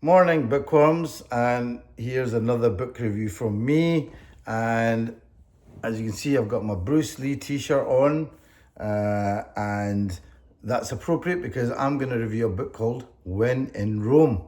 Morning, bookworms, and here's another book review from me. And as you can see, I've got my Bruce Lee t-shirt on, and that's appropriate because I'm going to review a book called When in Rome.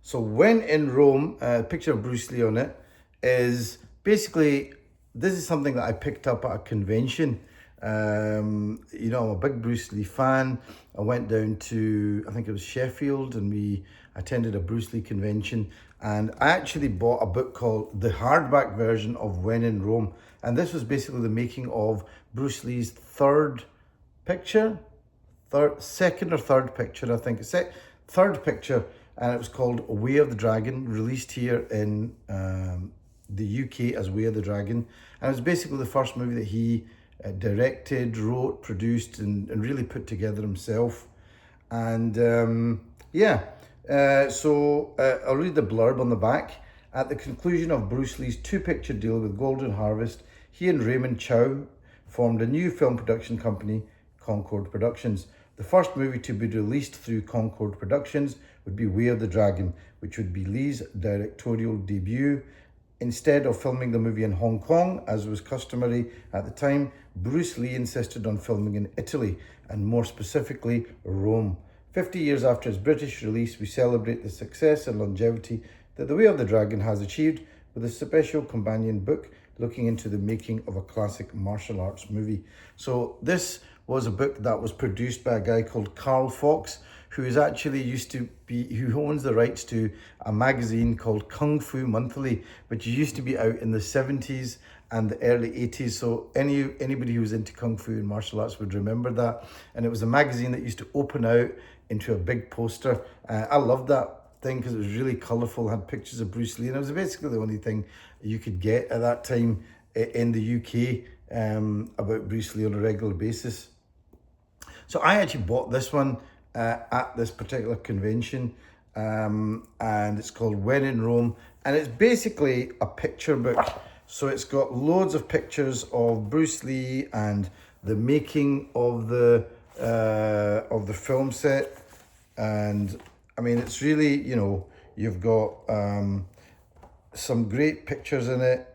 So When in Rome, a picture of Bruce Lee on it, is basically, this is something that I picked up at a convention. I'm a big Bruce Lee fan. I went down to, I think it was Sheffield, and we attended a Bruce Lee convention. And I actually bought a book called the hardback version of When in Rome. And this was basically the making of Bruce Lee's second or third picture, I think. Third picture, and it was called Way of the Dragon, released here in the UK as Way of the Dragon. And it was basically the first movie that he directed, wrote, produced, and really put together himself. And I'll read the blurb on the back. At the conclusion of Bruce Lee's two-picture deal with Golden Harvest, he and Raymond Chow formed a new film production company, Concord Productions. The first movie to be released through Concord Productions would be Way of the Dragon, which would be Lee's directorial debut. Instead of filming the movie in Hong Kong, as was customary at the time, Bruce Lee insisted on filming in Italy, and more specifically, Rome. 50 years after its British release, we celebrate the success and longevity that The Way of the Dragon has achieved with a special companion book looking into the making of a classic martial arts movie. So this was a book that was produced by a guy called Carl Fox, who is actually who owns the rights to a magazine called Kung Fu Monthly, which used to be out in the 70s and the early 80s. So anybody who was into Kung Fu and martial arts would remember that. And it was a magazine that used to open out into a big poster. I loved that thing because it was really colourful, had pictures of Bruce Lee, and it was basically the only thing you could get at that time in the UK about Bruce Lee on a regular basis. So I actually bought this one at this particular convention, and it's called When in Rome, and it's basically a picture book. So it's got loads of pictures of Bruce Lee and the making of the film set, and I mean it's really, you've got some great pictures in it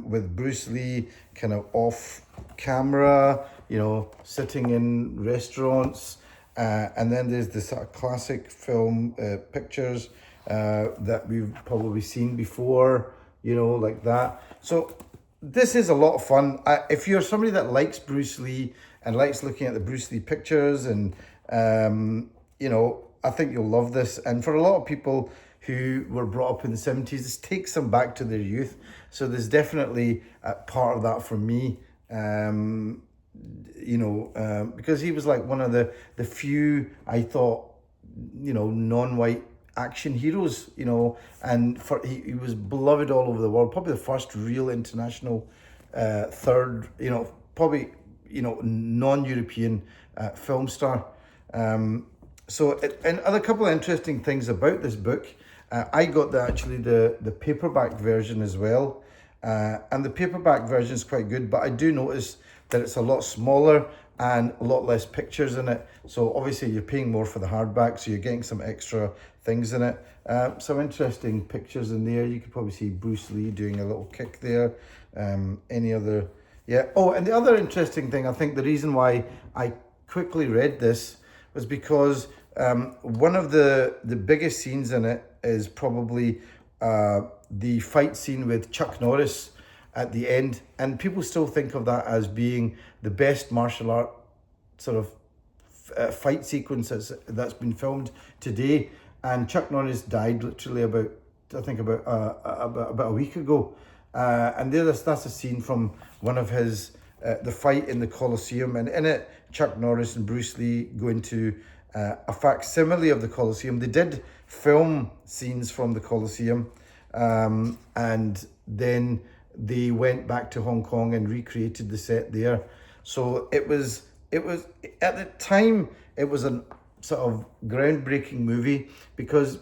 with Bruce Lee kind of off camera, sitting in restaurants. And then there's the sort of classic film pictures that we've probably seen before, like that. So this is a lot of fun. If you're somebody that likes Bruce Lee and likes looking at the Bruce Lee pictures, and, I think you'll love this. And for a lot of people who were brought up in the 70s, this takes them back to their youth. So there's definitely part of that for me. Because he was like one of the few, I thought, non-white action heroes, and he was beloved all over the world. Probably the first real international non-European film star. And a couple of interesting things about this book. I got the paperback version as well. And the paperback version is quite good, but I do notice that it's a lot smaller and a lot less pictures in it. So obviously you're paying more for the hardback, so you're getting some extra things in it. Some interesting pictures in there. You could probably see Bruce Lee doing a little kick there. Oh, and the other interesting thing, I think the reason why I quickly read this was because one of the biggest scenes in it is probably the fight scene with Chuck Norris at the end, and people still think of that as being the best martial art sort of fight sequence that's been filmed today. And Chuck Norris died literally about a week ago, and that's a scene from one of his the fight in the Colosseum, and in it Chuck Norris and Bruce Lee go into a facsimile of the Colosseum. They did film scenes from the Colosseum, and then they went back to Hong Kong and recreated the set there. So it was at the time, it was a sort of groundbreaking movie, because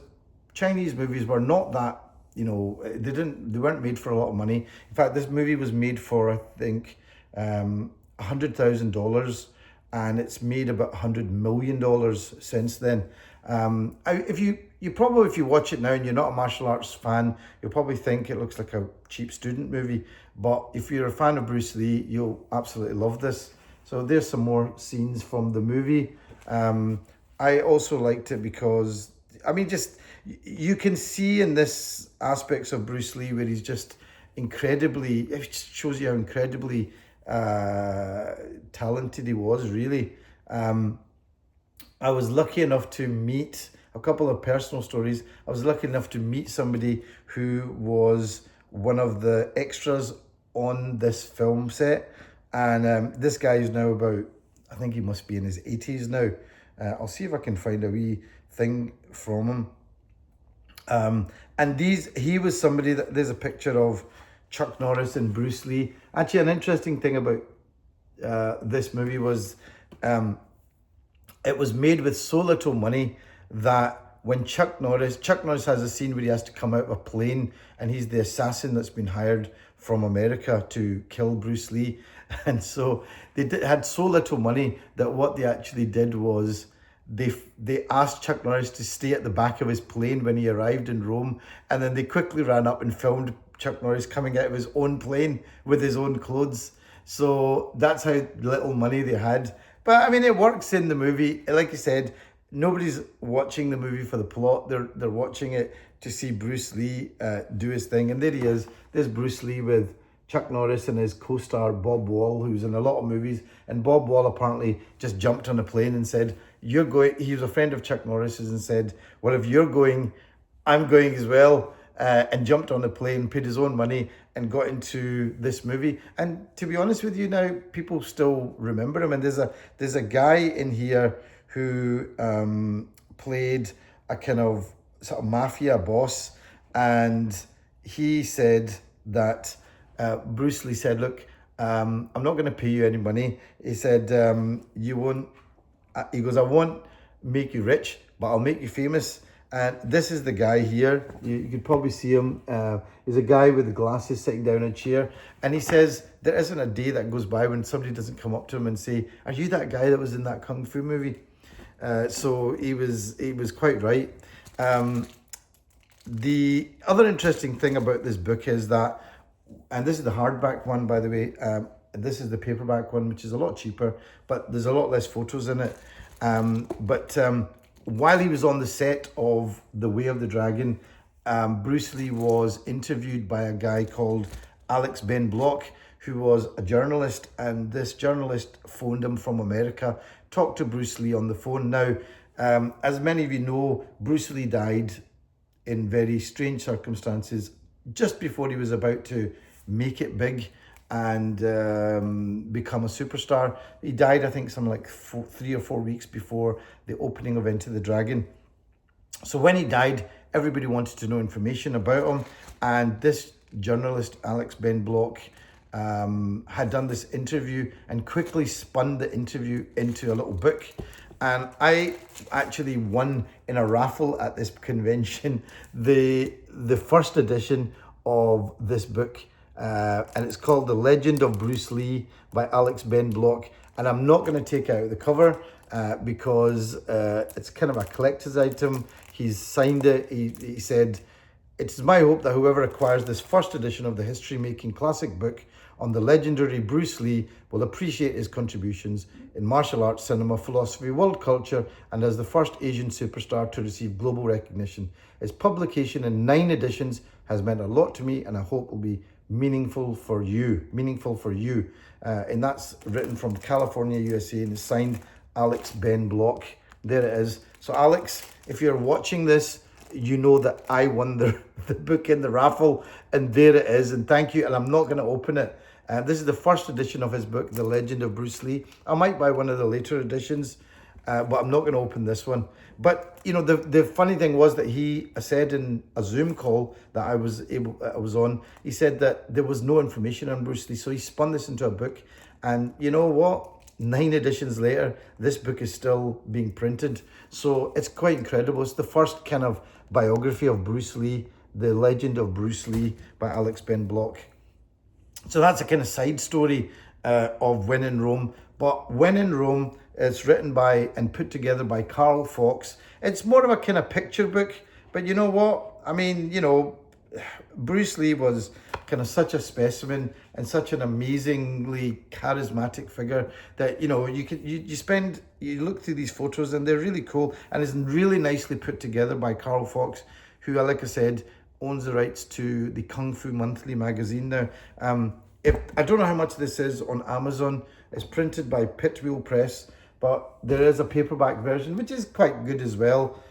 Chinese movies were not that, they weren't made for a lot of money. In fact, this movie was made for, I think, $100,000, and it's made about $100 million since then. If you probably, if you watch it now and you're not a martial arts fan, you'll probably think it looks like a cheap student movie. But if you're a fan of Bruce Lee, you'll absolutely love this. So there's some more scenes from the movie. I also liked it because, I mean, just you can see in this aspects of Bruce Lee where he's just incredibly, it just shows you how incredibly talented he was, really. I was lucky enough to meet a couple of personal stories. I was lucky enough to meet somebody who was one of the extras on this film set. And this guy is now about, I think he must be in his 80s now. I'll see if I can find a wee thing from him. And he was somebody that, there's a picture of Chuck Norris and Bruce Lee. Actually, an interesting thing about this movie was it was made with so little money that when Chuck Norris has a scene where he has to come out of a plane and he's the assassin that's been hired from America to kill Bruce Lee. And so they had so little money that what they actually did was they asked Chuck Norris to stay at the back of his plane when he arrived in Rome, and then they quickly ran up and filmed Chuck Norris coming out of his own plane with his own clothes. So that's how little money they had. But I mean, it works in the movie. Like I said, nobody's watching the movie for the plot. They're watching it to see Bruce Lee do his thing. And there he is. There's Bruce Lee with Chuck Norris and his co-star Bob Wall, who's in a lot of movies. And Bob Wall apparently just jumped on a plane and said, "You're going." He was a friend of Chuck Norris's and said, "Well, if you're going, I'm going as well." And jumped on a plane, paid his own money, and got into this movie. And to be honest with you, now people still remember him. And there's a guy in here who played a kind of sort of mafia boss, and he said that Bruce Lee said, "Look, I'm not going to pay you any money." He said, "You won't." He goes, "I won't make you rich, but I'll make you famous." And this is the guy here. You could probably see him. He's a guy with the glasses sitting down in a chair. And he says, there isn't a day that goes by when somebody doesn't come up to him and say, "Are you that guy that was in that Kung Fu movie?" So he was quite right. The other interesting thing about this book is that, and this is the hardback one, by the way. This is the paperback one, which is a lot cheaper, but there's a lot less photos in it. While he was on the set of The Way of the Dragon, Bruce Lee was interviewed by a guy called Alex Ben Block, who was a journalist, and this journalist phoned him from America, talked to Bruce Lee on the phone. Now, as many of you know, Bruce Lee died in very strange circumstances just before he was about to make it big and become a superstar. He died, I think, something like 3 or 4 weeks before the opening of Enter the Dragon. So when he died, everybody wanted to know information about him. And this journalist, Alex Ben Block, had done this interview and quickly spun the interview into a little book. And I actually won in a raffle at this convention the first edition of this book. And it's called The Legend of Bruce Lee by Alex Ben Block. And I'm not going to take it out of the cover because it's kind of a collector's item. He's signed it. He said, "It is my hope that whoever acquires this first edition of the history-making classic book on the legendary Bruce Lee will appreciate his contributions in martial arts, cinema, philosophy, world culture, and as the first Asian superstar to receive global recognition. Its publication in 9 editions has meant a lot to me, and I hope will be meaningful for you. And that's written from California, USA, and it's signed Alex Ben Block. There it is. So Alex, if you're watching this, you know that I won the book in the raffle, and there it is. And thank you. And I'm not going to open it. This is the first edition of his book, The Legend of Bruce Lee. I might buy one of the later editions, but I'm not going to open this one. But you know, the funny thing was that he said in a Zoom call that I was on, he said that there was no information on Bruce Lee, so he spun this into a book. And you know what? 9 editions later, this book is still being printed. So it's quite incredible. It's the first kind of biography of Bruce Lee, The Legend of Bruce Lee by Alex Ben Block. So that's a kind of side story of When in Rome. But When in Rome is written by and put together by Carl Fox. It's more of a kind of picture book, but you know what? I mean, you know, Bruce Lee was kind of such a specimen and such an amazingly charismatic figure that, you know, you look through these photos and they're really cool, and it's really nicely put together by Carl Fox, who, like I said, owns the rights to the Kung Fu Monthly magazine now. If I don't know how much this is on Amazon. It's printed by Pitwheel Press, but there is a paperback version, which is quite good as well.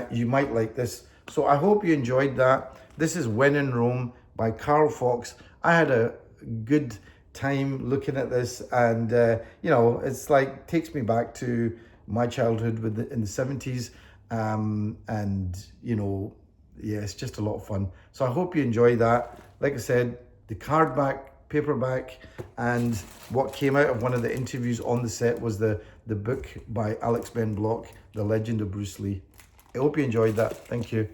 You might like this. So I hope you enjoyed that. This is When in Rome by Carl Fox. I had a good time looking at this, and you know, it's like takes me back to my childhood in the 70s, and you know, yeah, it's just a lot of fun. So I hope you enjoy that. Like I said, the paperback, and what came out of one of the interviews on the set was the book by Alex Ben Block, The Legend of Bruce Lee. I hope you enjoyed that. Thank you.